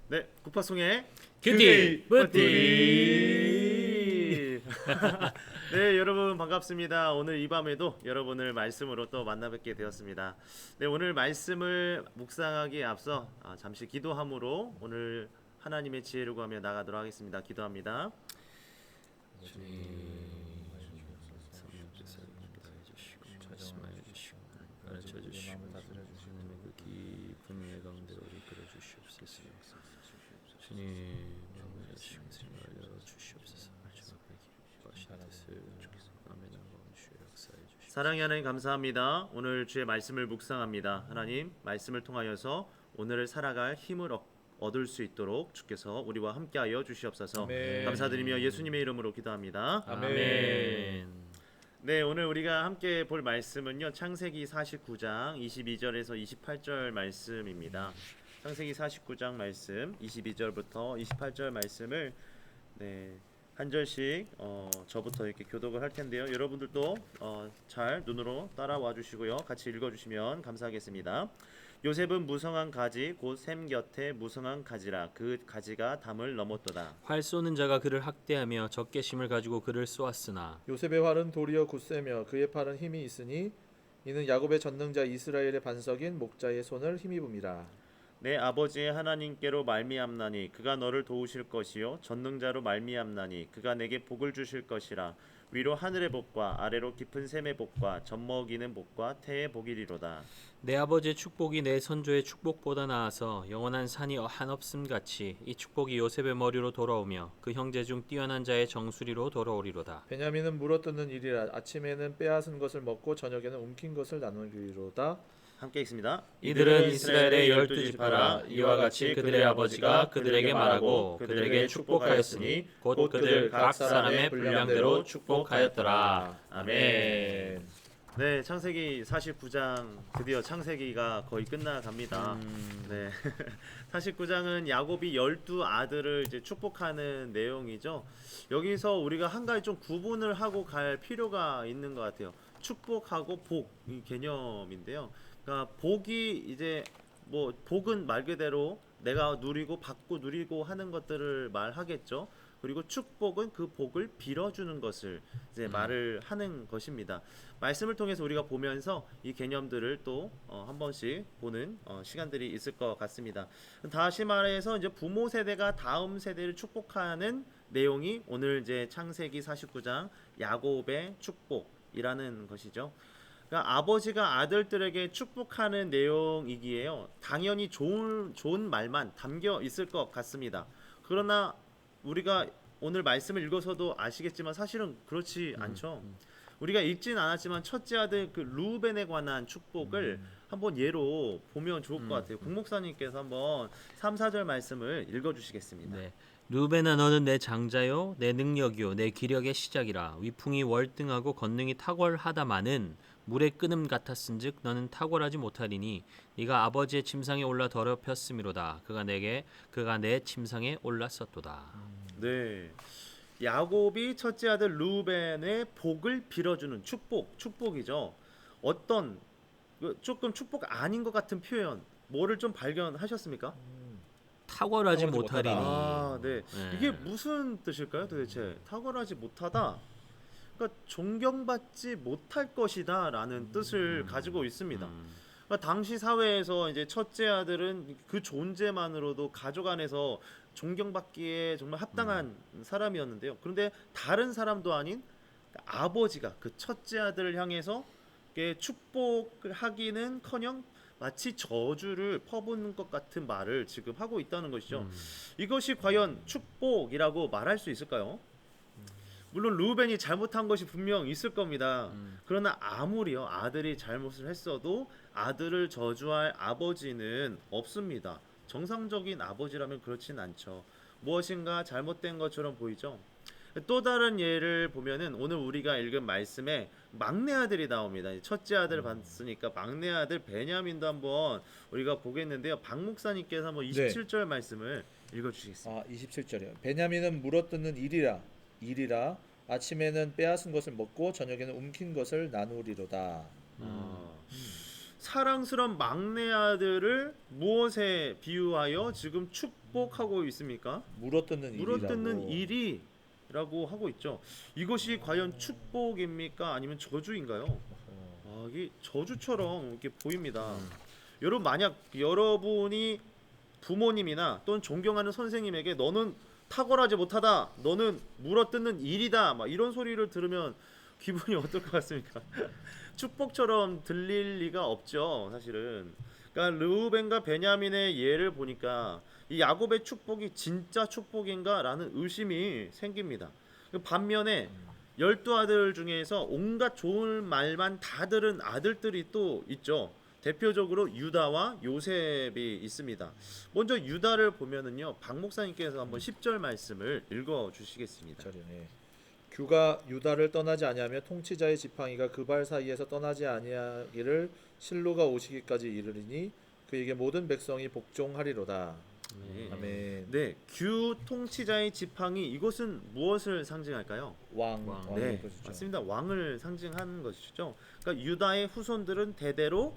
네, 구파송의 큐티 뿌띠. 네, 여러분 반갑습니다. 오늘 이 밤에도 여러분을 말씀으로 또 만나 뵙게 되었습니다. 네, 오늘 말씀을 묵상하기에 앞서 잠시 기도함으로 오늘 하나님의 지혜를 구하며 나가도록 하겠습니다. 기도합니다. 가르쳐 주시고 하나님의 그 깊은 은혜 가운데로 이끌어 주시옵소서. 주님 말씀 알려 주시옵소서. 아멘. 주의 역사해 주시옵소서. 사랑의 하나님 감사합니다. 오늘 주의 말씀을 묵상합니다. 하나님 말씀을 통하여서 오늘을 살아갈 힘을 얻을 수 있도록 주께서 우리와 함께하여 주시옵소서. 아멘. 감사드리며 예수님의 이름으로 기도합니다. 아멘. 네, 오늘 우리가 함께 볼 말씀은요, 창세기 49장 22절에서 28절 말씀입니다. 창세기 49장 말씀 22절부터 28절 말씀을 한 절씩 저부터 이렇게 교독을 할 텐데요. 여러분들도 잘 눈으로 따라와 주시고요. 같이 읽어 주시면 감사하겠습니다. 요셉은 무성한 가지 곧 샘 곁에 무성한 가지라 그 가지가 담을 넘었도다. 활 쏘는 자가 그를 학대하며 적개심을 가지고 그를 쏘았으나 요셉의 활은 도리어 굳세며 그의 팔은 힘이 있으니 이는 야곱의 전능자 이스라엘의 반석인 목자의 손을 힘입음이라. 내 아버지의 하나님께로 말미암나니 그가 너를 도우실 것이요 전능자로 말미암나니 그가 내게 복을 주실 것이라. 위로 하늘의 복과 아래로 깊은 샘의 복과 젖먹이는 복과 태의 복이리로다. 내 아버지의 축복이 내 선조의 축복보다 나아서 영원한 산이 한없음 같이 이 축복이 요셉의 머리로 돌아오며 그 형제 중 뛰어난 자의 정수리로 돌아오리로다. 베냐민은 물어뜯는 일이라 아침에는 빼앗은 것을 먹고 저녁에는 움킨 것을 나누리로다. 함께 읽습니다. 이들은 이스라엘의 12지파라. 이와 같이 그들의 아버지가 그들에게 말하고 그들에게 축복하였으니 곧 그들 각 사람의 분량대로 축복하였더라. 아멘. 네, 창세기 49장 드디어 창세기가 거의 끝나갑니다. 네, 49장은 야곱이 12아들을 이제 축복하는 내용이죠. 여기서 우리가 한 가지 좀 구분을 하고 갈 필요가 있는 것 같아요. 축복하고 복, 이 개념인데요. 그러니까 복이 이제 뭐 복은 말 그대로 내가 누리고 받고 누리고 하는 것들을 말하겠죠. 그리고 축복은 그 복을 빌어주는 것을 이제 말을 하는 것입니다. 말씀을 통해서 우리가 보면서 이 개념들을 또 한 번씩 보는 시간들이 있을 것 같습니다. 다시 말해서 이제 부모 세대가 다음 세대를 축복하는 내용이 오늘 이제 창세기 49장 야곱의 축복이라는 것이죠. 그러니까 아버지가 아들들에게 축복하는 내용이기에요. 당연히 좋은 말만 담겨 있을 것 같습니다. 그러나 우리가 오늘 말씀을 읽어서도 아시겠지만 사실은 그렇지 않죠. 우리가 읽진 않았지만 첫째 아들 그 루벤에 관한 축복을 한번 예로 보면 좋을 것 같아요. 국목사님께서 한번 3, 4절 말씀을 읽어주시겠습니다. 네. 루벤아 너는 내 장자요 내 능력이요 내 기력의 시작이라. 위풍이 월등하고 권능이 탁월하다마는 물의 끓음 같았은즉 너는 탁월하지 못하리니 네가 아버지의 침상에 올라 더럽혔음이로다. 그가 내 침상에 올랐었도다. 네, 야곱이 첫째 아들 루벤의 복을 빌어주는 축복이죠. 어떤 조금 축복 아닌 것 같은 표현, 뭐를 좀 발견하셨습니까? 탁월하지 탁월하지 못하리니. 네. 네. 이게 무슨 뜻일까요, 도대체? 탁월하지 못하다. 그러니까 존경받지 못할 것이다라는 뜻을 가지고 있습니다. 그러니까 당시 사회에서 이제 첫째 아들은 그 존재만으로도 가족 안에서 존경받기에 정말 합당한 사람이었는데요. 그런데 다른 사람도 아닌 아버지가 그 첫째 아들을 향해서 축복을 하기는커녕 마치 저주를 퍼붓는 것 같은 말을 지금 하고 있다는 것이죠. 이것이 과연 축복이라고 말할 수 있을까요? 물론 루벤이 잘못한 것이 분명 있을 겁니다. 그러나 아무리요 아들이 잘못을 했어도 아들을 저주할 아버지는 없습니다. 정상적인 아버지라면 그렇진 않죠. 무엇인가 잘못된 것처럼 보이죠. 또 다른 예를 보면은 오늘 우리가 읽은 말씀에 막내 아들이 나옵니다. 첫째 아들을 봤으니까 막내 아들 베냐민도 한번 우리가 보겠는데요. 박 목사님께서 한번 27절 말씀을 읽어주시겠습니다. 27절이요. 베냐민은 물어뜯는 일이라 아침에는 빼앗은 것을 먹고 저녁에는 움킨 것을 나누리로다. 사랑스러운 막내 아들을 무엇에 비유하여 지금 축복하고 있습니까? 물어뜯는 물어뜯는 일이라고. 일이라고 하고 있죠. 이것이 과연 축복입니까? 아니면 저주인가요? 이게 저주처럼 이렇게 보입니다. 여러분, 만약 여러분이 부모님이나 또는 존경하는 선생님에게 너는 탁월하지 못하다, 너는 물어뜯는 일이다, 막 이런 소리를 들으면 기분이 어떨 것 같습니까? 축복처럼 들릴 리가 없죠, 사실은. 그러니까 르우벤과 베냐민의 예를 보니까 이 야곱의 축복이 진짜 축복인가라는 의심이 생깁니다. 반면에 12아들 중에서 온갖 좋은 말만 다 들은 아들들이 또 있죠. 대표적으로 유다와 요셉이 있습니다. 먼저 유다를 보면은요, 박 목사님께서 한번 10절 말씀을 읽어 주시겠습니다. 절이네. 규가 유다를 떠나지 아니하며 통치자의 지팡이가 그 발 사이에서 떠나지 아니하기를 실로가 오시기까지 이르리니 그에게 모든 백성이 복종하리로다. 네. 아멘. 네, 규 통치자의 지팡이, 이것은 무엇을 상징할까요? 왕. 왕. 네, 것이죠. 맞습니다. 왕을 상징하는 것이죠. 그러니까 유다의 후손들은 대대로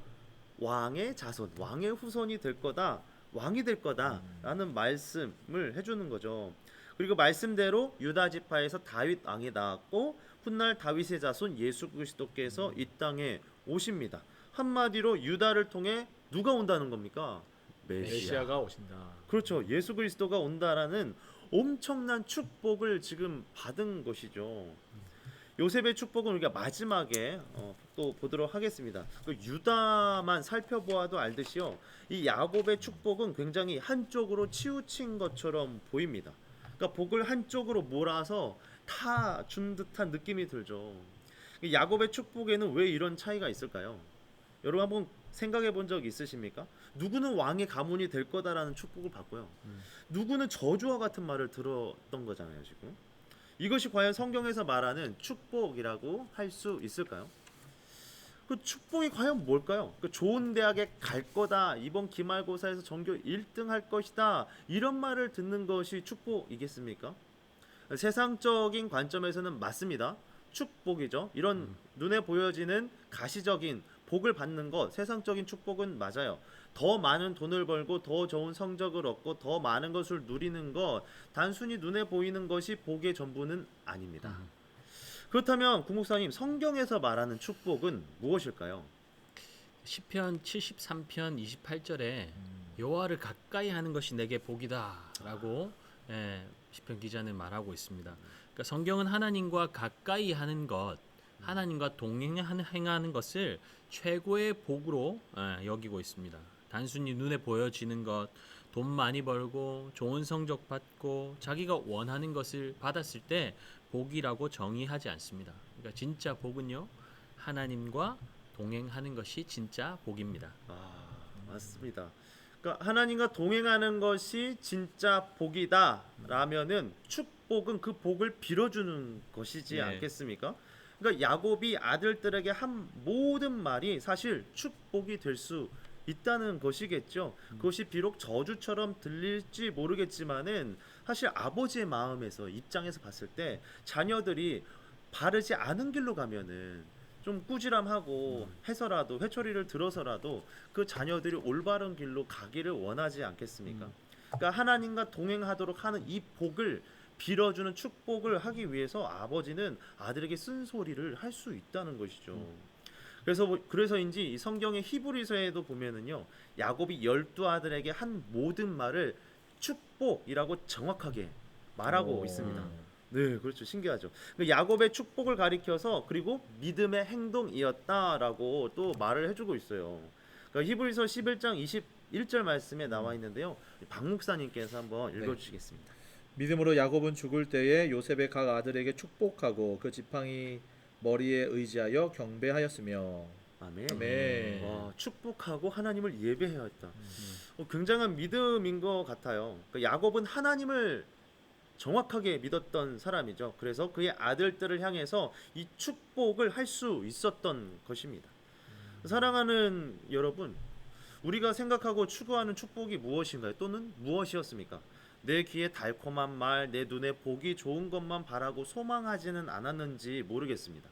왕의 자손, 왕의 후손이 될 거다, 왕이 될 거다라는 말씀을 해주는 거죠. 그리고 말씀대로 유다 지파에서 다윗 왕이 나왔고 훗날 다윗의 자손 예수 그리스도께서 이 땅에 오십니다. 한마디로 유다를 통해 누가 온다는 겁니까? 메시아가 오신다. 그렇죠. 예수 그리스도가 온다라는 엄청난 축복을 지금 받은 것이죠. 요셉의 축복은 우리가 마지막에 또 보도록 하겠습니다. 그 유다만 살펴보아도 알듯이요, 이 야곱의 축복은 굉장히 한쪽으로 치우친 것처럼 보입니다. 그러니까 복을 한쪽으로 몰아서 다 준 듯한 느낌이 들죠. 야곱의 축복에는 왜 이런 차이가 있을까요? 여러분 한번 생각해 본 적 있으십니까? 누구는 왕의 가문이 될 거다라는 축복을 받고요, 누구는 저주와 같은 말을 들었던 거잖아요. 지금 이것이 과연 성경에서 말하는 축복이라고 할 수 있을까요? 그 축복이 과연 뭘까요? 그 좋은 대학에 갈 거다, 이번 기말고사에서 전교 1등 할 것이다, 이런 말을 듣는 것이 축복이겠습니까? 세상적인 관점에서는 맞습니다. 축복이죠. 이런 눈에 보여지는 가시적인 복을 받는 것, 세상적인 축복은 맞아요. 더 많은 돈을 벌고 더 좋은 성적을 얻고 더 많은 것을 누리는 것, 단순히 눈에 보이는 것이 복의 전부는 아닙니다. 그렇다면 구목사님, 성경에서 말하는 축복은 무엇일까요? 시편 73편 28절에 여호와를 가까이 하는 것이 내게 복이다라고 시편 기자는 말하고 있습니다. 그러니까 성경은 하나님과 가까이 하는 것, 하나님과 동행하는 것을 최고의 복으로 여기고 있습니다. 단순히 눈에 보여지는 것, 돈 많이 벌고 좋은 성적 받고 자기가 원하는 것을 받았을 때 복이라고 정의하지 않습니다. 그러니까 진짜 복은요, 하나님과 동행하는 것이 진짜 복입니다. 맞습니다. 그러니까 하나님과 동행하는 것이 진짜 복이다라면은 축복은 그 복을 빌어주는 것이지 네. 않겠습니까? 그러니까 야곱이 아들들에게 한 모든 말이 사실 축복이 될 수 있다는 것이겠죠. 그것이 비록 저주처럼 들릴지 모르겠지만은 사실 아버지의 마음에서, 입장에서 봤을 때 자녀들이 바르지 않은 길로 가면은 좀 꾸지람하고 해서라도, 회초리를 들어서라도 그 자녀들이 올바른 길로 가기를 원하지 않겠습니까? 그러니까 하나님과 동행하도록 하는 이 복을 빌어주는 축복을 하기 위해서 아버지는 아들에게 쓴소리를 할 수 있다는 것이죠. 그래서인지 이 성경의 히브리서에도 보면은요, 야곱이 12아들에게 한 모든 말을 축복이라고 정확하게 말하고 있습니다. 네, 그렇죠. 신기하죠. 그 야곱의 축복을 가리켜서 그리고 믿음의 행동이었다라고 또 말을 해주고 있어요. 그러니까 히브리서 11장 21절 말씀에 나와 있는데요, 박 목사님께서 한번 읽어주시겠습니다. 믿음으로 야곱은 죽을 때에 요셉의 각 아들에게 축복하고 그 지팡이 머리에 의지하여 경배하였으며. 아멘. 아멘. 와, 축복하고 하나님을 예배해야 했다. 굉장한 믿음인 것 같아요. 그러니까 야곱은 하나님을 정확하게 믿었던 사람이죠. 그래서 그의 아들들을 향해서 이 축복을 할 수 있었던 것입니다. 사랑하는 여러분, 우리가 생각하고 추구하는 축복이 무엇인가요? 또는 무엇이었습니까? 내 귀에 달콤한 말, 내 눈에 보기 좋은 것만 바라고 소망하지는 않았는지 모르겠습니다.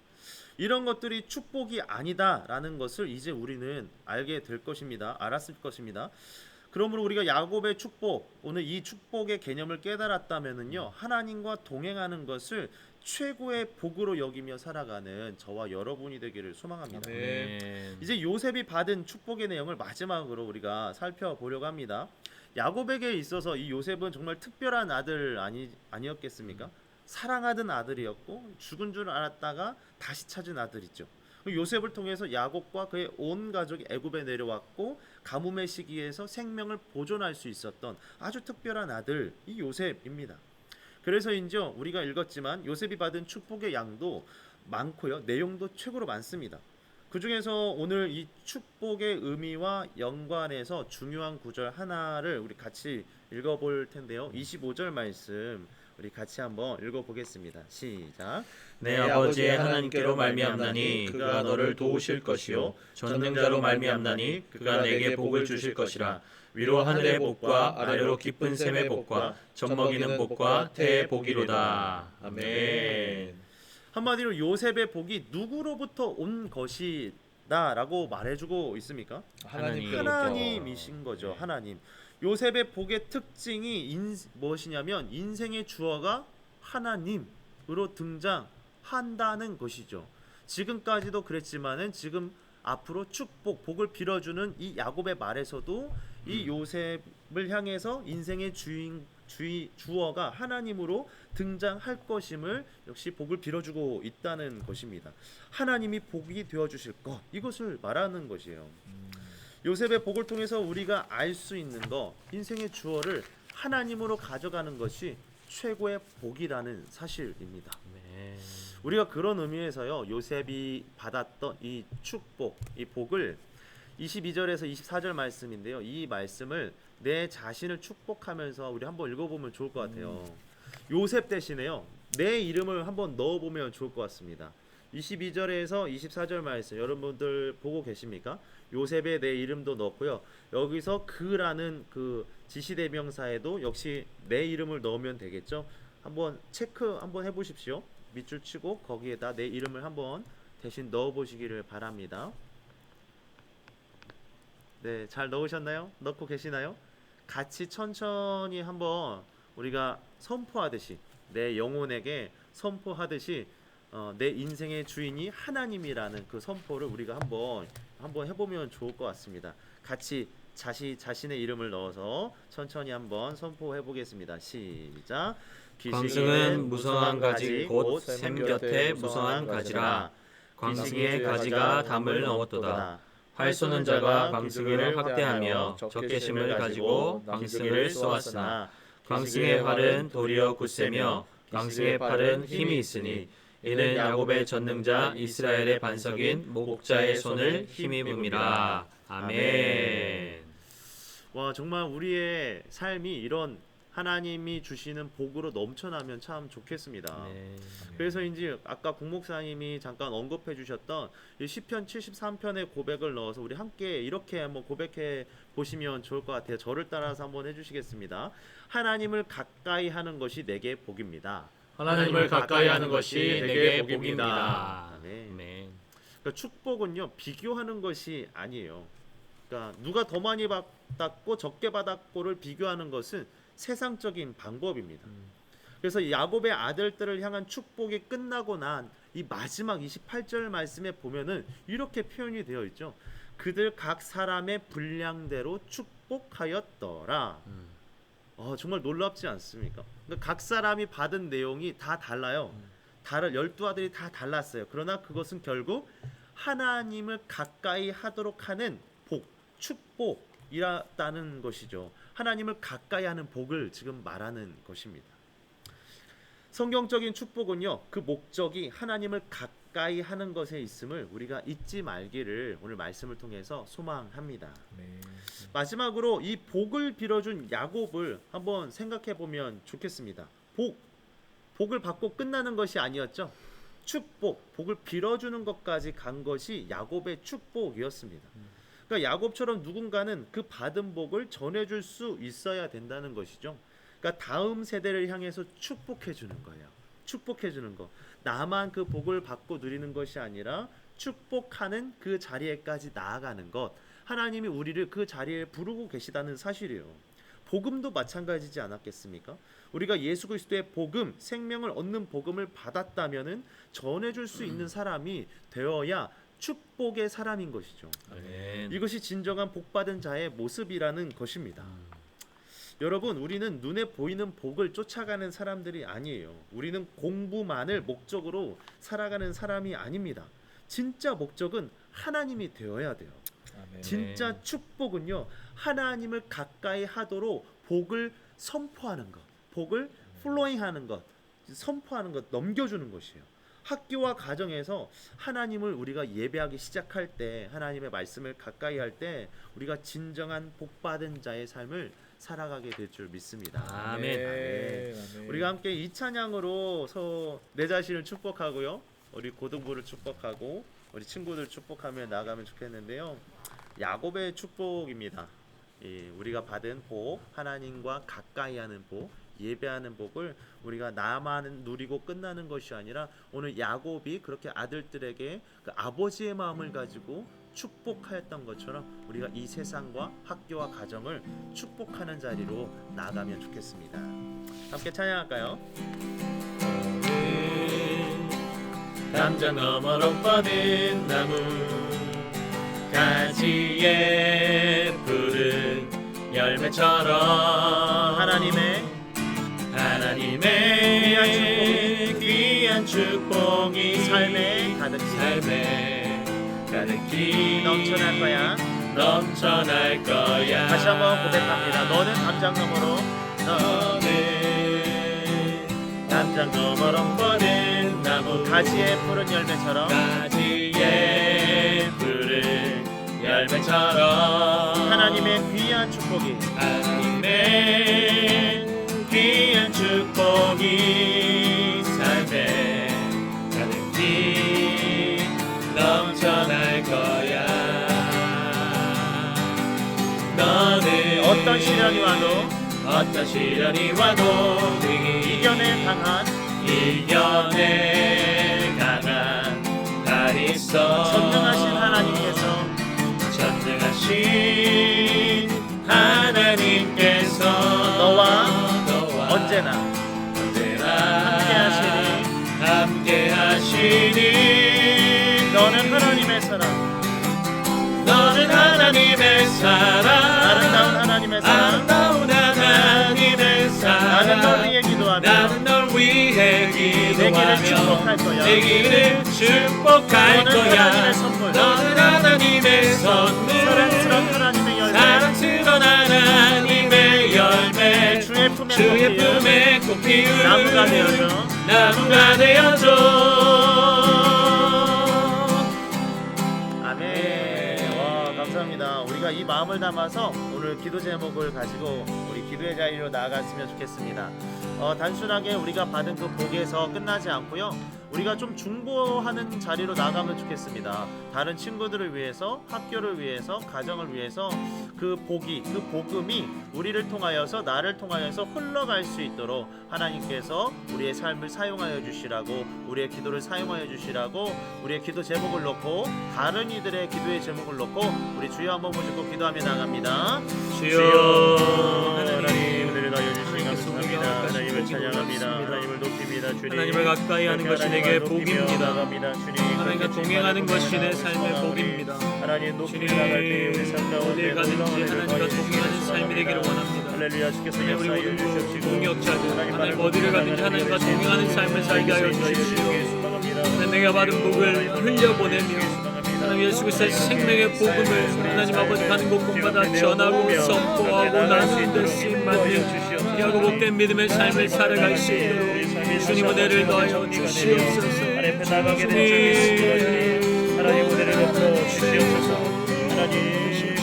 이런 것들이 축복이 아니다라는 것을 이제 우리는 알게 될 것입니다. 알았을 것입니다. 그러므로 우리가 야곱의 축복, 오늘 이 축복의 개념을 깨달았다면은요, 하나님과 동행하는 것을 최고의 복으로 여기며 살아가는 저와 여러분이 되기를 소망합니다. 아멘. 이제 요셉이 받은 축복의 내용을 마지막으로 우리가 살펴보려고 합니다. 야곱에게 있어서 이 요셉은 정말 특별한 아들 아니었겠습니까? 사랑하던 아들이었고 죽은 줄 알았다가 다시 찾은 아들이죠. 요셉을 통해서 야곱과 그의 온 가족이 애굽에 내려왔고 가뭄의 시기에서 생명을 보존할 수 있었던 아주 특별한 아들 이 요셉입니다. 그래서인지 우리가 읽었지만 요셉이 받은 축복의 양도 많고요. 내용도 최고로 많습니다. 그 중에서 오늘 이 축복의 의미와 연관해서 중요한 구절 하나를 우리 같이 읽어볼 텐데요. 25절 말씀 우리 같이 한번 읽어보겠습니다. 시작. 내 아버지의 하나님께로 말미암나니 그가 너를 도우실 것이요 전능자로 말미암나니 그가 내게 복을 주실 것이라. 위로 하늘의 복과 아래로 깊은 샘의 복과 젖먹이는 복과 태의 복이로다. 아멘. 한마디로 요셉의 복이 누구로부터 온 것이다라고 말해주고 있습니까? 하나님께로부터. 하나님이신 거죠. 네. 하나님. 요셉의 복의 특징이 무엇이냐면 인생의 주어가 하나님으로 등장한다는 것이죠. 지금까지도 그랬지만은 지금 앞으로 축복, 복을 빌어주는 이 야곱의 말에서도 이 요셉을 향해서 인생의 주어가 하나님으로 등장할 것임을 역시 복을 빌어주고 있다는 것입니다. 하나님이 복이 되어주실 것, 이것을 말하는 것이에요. 요셉의 복을 통해서 우리가 알 수 있는 것, 인생의 주어를 하나님으로 가져가는 것이 최고의 복이라는 사실입니다. 아멘. 우리가 그런 의미에서요, 요셉이 받았던 이 축복, 이 복을 22절에서 24절 말씀인데요. 이 말씀을 내 자신을 축복하면서 우리 한번 읽어보면 좋을 것 같아요. 요셉 대신에요, 내 이름을 한번 넣어보면 좋을 것 같습니다. 22절에서 24절 말씀 여러분들 보고 계십니까? 요셉의 내 이름도 넣었고요. 여기서 그라는 그 지시대명사에도 역시 내 이름을 넣으면 되겠죠. 한번 체크 한번 해보십시오. 밑줄 치고 거기에다 내 이름을 한번 대신 넣어보시기를 바랍니다. 네, 잘 넣으셨나요? 넣고 계시나요? 같이 천천히 한번 우리가 선포하듯이 내 영혼에게 선포하듯이 내 인생의 주인이 하나님이라는 그 선포를 우리가 한번 해보면 좋을 것 같습니다. 같이 자신의 이름을 넣어서 천천히 한번 선포해 보겠습니다. 시작. 광승은 무성한 가지 곧 샘 곁에 무성한 가지라. 광승의 가지가 담을 넘었도다. 활 쏘는 자가 광승이를 확대하며 적개심을 가지고 광승이를 쏘았으나 광승의 활은 도리어 굳세며 광승의 팔은 힘이 있으니 이는 야곱의 전능자 이스라엘의 반석인 목자의 손을 힘입음이라. 아멘. 와, 정말 우리의 삶이 이런 하나님이 주시는 복으로 넘쳐나면 참 좋겠습니다. 네. 그래서인지 아까 국목사님이 잠깐 언급해 주셨던 이 시편 73편의 고백을 넣어서 우리 함께 이렇게 한번 고백해 보시면 좋을 것 같아요. 저를 따라서 한번 해주시겠습니다. 하나님을 가까이 하는 것이 내게 복입니다. 하나님을 가까이 하는 것이 내게 복입니다. 아멘. 네. 그러니까 축복은요, 비교하는 것이 아니에요. 그러니까 누가 더 많이 받았고 적게 받았고를 비교하는 것은 세상적인 방법입니다. 그래서 이 야곱의 아들들을 향한 축복이 끝나고 난 이 마지막 28절 말씀에 보면은 이렇게 표현이 되어 있죠. 그들 각 사람의 분량대로 축복하였더라. 정말 놀랍지 않습니까? 그러니까 각 사람이 받은 내용이 다 달라요. 12아들이 다 달랐어요. 그러나 그것은 결국 하나님을 가까이 하도록 하는 복, 축복이라는 것이죠. 하나님을 가까이 하는 복을 지금 말하는 것입니다. 성경적인 축복은요, 그 목적이 하나님을 가까이 하는 것에 있음을 우리가 잊지 말기를 오늘 말씀을 통해서 소망합니다. 마지막으로 이 복을 빌어준 야곱을 한번 생각해 보면 좋겠습니다. 복을 받고 끝나는 것이 아니었죠. 축복, 복을 빌어주는 것까지 간 것이 야곱의 축복이었습니다. 그러니까 야곱처럼 누군가는 그 받은 복을 전해줄 수 있어야 된다는 것이죠. 그러니까 다음 세대를 향해서 축복해 주는 거예요. 축복해 주는 것. 나만 그 복을 받고 누리는 것이 아니라 축복하는 그 자리에까지 나아가는 것. 하나님이 우리를 그 자리에 부르고 계시다는 사실이에요. 복음도 마찬가지지 않았겠습니까? 우리가 예수 그리스도의 복음, 생명을 얻는 복음을 받았다면은 전해줄 수 있는 사람이 되어야 축복의 사람인 것이죠. 아멘. 이것이 진정한 복받은 자의 모습이라는 것입니다. 여러분, 우리는 눈에 보이는 복을 쫓아가는 사람들이 아니에요. 우리는 공부만을 목적으로 살아가는 사람이 아닙니다. 진짜 목적은 하나님이 되어야 돼요. 아멘. 진짜 축복은요, 하나님을 가까이 하도록 복을 선포하는 것, 복을 플로잉하는 것, 선포하는 것, 넘겨주는 것이에요. 학교와 가정에서 하나님을 우리가 예배하기 시작할 때, 하나님의 말씀을 가까이 할 때 우리가 진정한 복받은 자의 삶을 살아가게 될 줄 믿습니다. 아멘. 아멘. 우리가 함께 이 찬양으로 내 자신을 축복하고요, 우리 고등부를 축복하고 우리 친구들 축복하며 나아가면 좋겠는데요. 야곱의 축복입니다. 우리가 받은 복, 하나님과 가까이 하는 복, 예배하는 복을 우리가 나만 누리고 끝나는 것이 아니라 오늘 야곱이 그렇게 아들들에게 그 아버지의 마음을 가지고 축복하였던 것처럼 우리가 이 세상과 학교와 가정을 축복하는 자리로 나아가면 좋겠습니다. 함께 찬양할까요? 담장 너머로 뻗은 나무 가지에 푸른 열매처럼 하나님의 귀한 축복이 삶에 가득히 넘쳐날 거야. 다시 한번 고백합니다. 너는 담장 너머로 뻗은 나무 가지에 푸른 열매처럼 하나님의 귀한 축복이 삶에 가득히 넘쳐날 거야. 너는 어떤 시련이 와도 이겨내 강한 발 있어. 전능하신 하나님께서 너와 언제나 함께하시니 너는 하나님의 사랑, 아름다운 하나님의 사랑. 나는 널 위해 기도하며 내 길을 축복할 거야. 너는 하나님의 선물, 사랑스러운 하나님의 열매, 주의 품에 꼭 피운 나무가 되어줘. 아멘. 와, 감사합니다. 우리가 이 마음을 담아서 오늘 기도 제목을 가지고 우리 기도의 자리로 나아갔으면 좋겠습니다. 단순하게 우리가 받은 그 복에서 끝나지 않고요, 우리가 좀 중보하는 자리로 나가면 좋겠습니다. 다른 친구들을 위해서, 학교를 위해서, 가정을 위해서 그 복이, 그 복음이 우리를 통하여서, 나를 통하여서 흘러갈 수 있도록 하나님께서 우리의 삶을 사용하여 주시라고, 우리의 기도를 사용하여 주시라고, 우리의 기도 제목을 놓고 다른 이들의 기도의 제목을 놓고 우리 주여 한번 모시고 기도하며 나갑니다. 주여, 하나님 은혜를 다하여 주시니 감사합니다. 하나님을 찬양합니다. 하나님을 높입니다. 주님, 하나님을 가까이 하는 것이 내게 복입니다. 하나님과 동행하는 것이 내 삶의 복입니다. 하나님 높이 주님, 나갈 때 우리 삶 가운데 어딜 가든지 하나님과 동행하는 삶이 되기를 원합니다. 할렐루야. 주께서 하나님, 우리 역사하여 모든 주시옵시고 동역자들 하나님 어디를 가든지 하나님과 동행하는 삶을 살게 하여 주십시오. 하나님, 내가 받은 복을 흘려보내며 하나님 예수 그리스도의 생명의 복음을 하나님 아버지 가는 곳곳마다 전하고 선포하고 나누는 데 쓰임받는 귀하고 복된 믿음의 삶을 살아갈 수 있도록 주님 은혜를 더하여 주시옵소서. 하나님 나가게 된 줄 믿습니다. 주님, 하나님 은혜를 베풀어 주시옵소서. 하나님 은혜를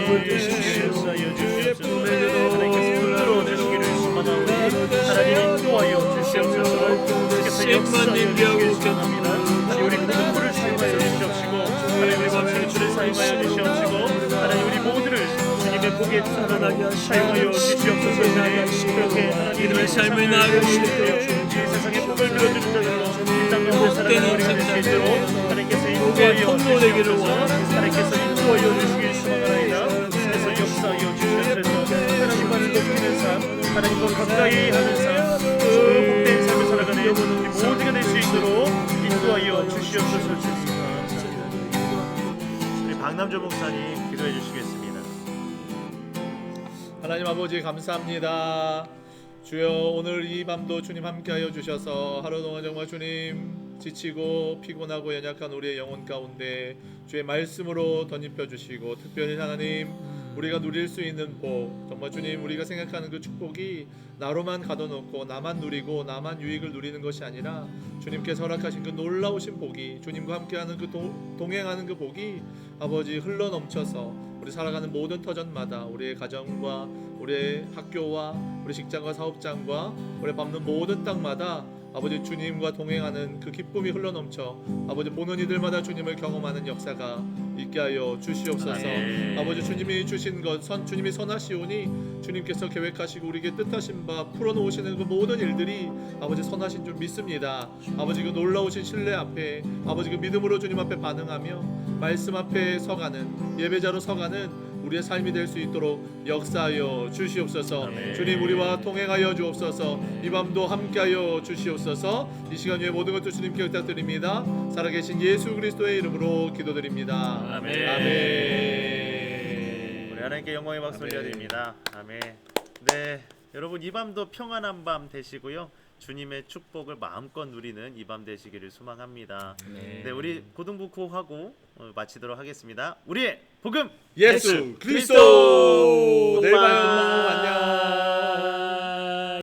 더하여 주시옵소서. 하나님께서 흔들어 주시기를 소망하오니 하나님 인도하여 주시옵소서. 주께서 역사하여 주시기 소망합니다. 우리 모두를 사용하여 주시옵시고, 하나님 우리 주를 사용하여 주시옵시고, 하나님 우리 모두를 주님의 기쁘게 사용하여 주시옵소서. 그렇게 하나님의 삶을 나아가시며 이 세상에 복을 누려주는 자들로 이 땅 가운데 살아가는 우리가 될 수 있도록 하나님께서 인도하여 주시옵소서. 하나님께서 인도하여 주시길 소망하나이다. 그래서 역사하여 주시옵소서. 하나님만을 높이는 삶, 하나님과 가까이 하는 삶, 그 복된 삶을 살아가는 우리 모두가 될 수 있도록 인도하여 주시옵소서. 우리 박남조 목사님 기도해 주시겠습니다. 하나님 아버지 감사합니다. 주여 오늘 이 밤도 주님 함께하여 주셔서 하루 동안 정말 주님 지치고 피곤하고 연약한 우리의 영혼 가운데 주의 말씀으로 덧입혀 주시고 특별히 하나님 우리가 누릴 수 있는 복, 정말 주님 우리가 생각하는 그 축복이 나로만 가둬놓고 나만 누리고 나만 유익을 누리는 것이 아니라 주님께서 허락하신 그 놀라우신 복이, 주님과 함께하는 그 동행하는 그 복이 아버지 흘러넘쳐서 우리 살아가는 모든 터전마다 우리의 가정과 우리의 학교와 우리 직장과 사업장과 우리 밟는 모든 땅마다 아버지 주님과 동행하는 그 기쁨이 흘러넘쳐 아버지 보는 이들마다 주님을 경험하는 역사가 있게 하여 주시옵소서. 아버지 주님이 주신 것 주님이 선하시오니 주님께서 계획하시고 우리에게 뜻하신 바 풀어놓으시는 그 모든 일들이 아버지 선하신 줄 믿습니다. 아버지 그 놀라우신 신뢰 앞에 아버지 그 믿음으로 주님 앞에 반응하며 말씀 앞에 서가는 예배자로 서가는 우리의 삶이 될 수 있도록 역사하여 주시옵소서. 주님 우리와 동행하여 주옵소서. 이 밤도 함께하여 주시옵소서. 이 시간 위에 모든 것들 주님께 부탁드립니다. 살아계신 예수 그리스도의 이름으로 기도드립니다. 아멘. 아멘. 우리 하나님께 영광의 박수 올려드립니다. 아멘. 네, 여러분 이 밤도 평안한 밤 되시고요. 주님의 축복을 마음껏 누리는 이 밤 되시기를 소망합니다. 네, 우리 고등부 코하고 마치도록 하겠습니다. 우리의 복음 예수 그리스도. 내일 봐요. 안녕.